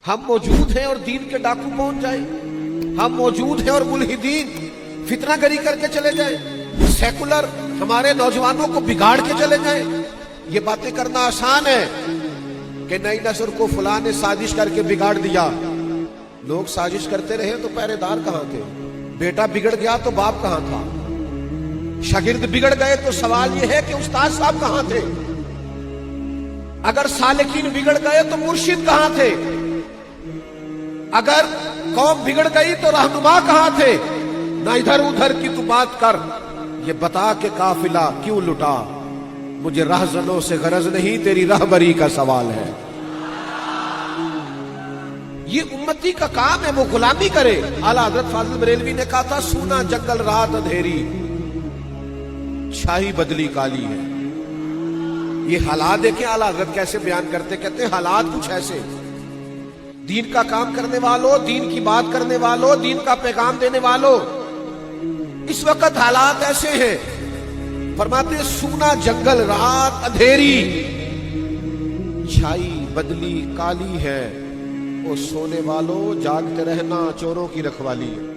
ہم موجود ہیں اور دین کے ڈاکو پہنچ جائے، ہم موجود ہیں اور ملحدین فتنہ گری کر کے چلے جائے، سیکولر ہمارے نوجوانوں کو بگاڑ کے چلے جائیں۔ یہ باتیں کرنا آسان ہے کہ نئی نسل کو فلاں نے سازش کر کے بگاڑ دیا۔ لوگ سازش کرتے رہے تو پہرے دار کہاں تھے؟ بیٹا بگڑ گیا تو باپ کہاں تھا؟ شاگرد بگڑ گئے تو سوال یہ ہے کہ استاد صاحب کہاں تھے؟ اگر سالکین بگڑ گئے تو مرشد کہاں تھے؟ اگر قوم بگڑ گئی تو رہنما کہاں تھے؟ نہ ادھر ادھر کی تو بات کر، یہ بتا کہ قافلہ کیوں لٹا؟ مجھے رہزنوں سے غرض نہیں، تیری رہبری کا سوال ہے۔ یہ امتی کا کام ہے، وہ غلامی کرے۔ اعلیٰ حضرت فاضل بریلوی نے کہا تھا، سونا جنگل رات اندھیری، چھائی بدلی کالی ہے۔ یہ حالات دیکھیں اعلیٰ حضرت کیسے بیان کرتے، کہتے ہیں حالات کچھ ایسے، دین کا کام کرنے والوں، دین کی بات کرنے والوں، دین کا پیغام دینے والوں، اس وقت حالات ایسے ہیں۔ فرماتے ہیں سونا جنگل رات اندھیری، چھائی بدلی کالی ہے، وہ سونے والوں جاگتے رہنا چوروں کی رکھوالی ہے۔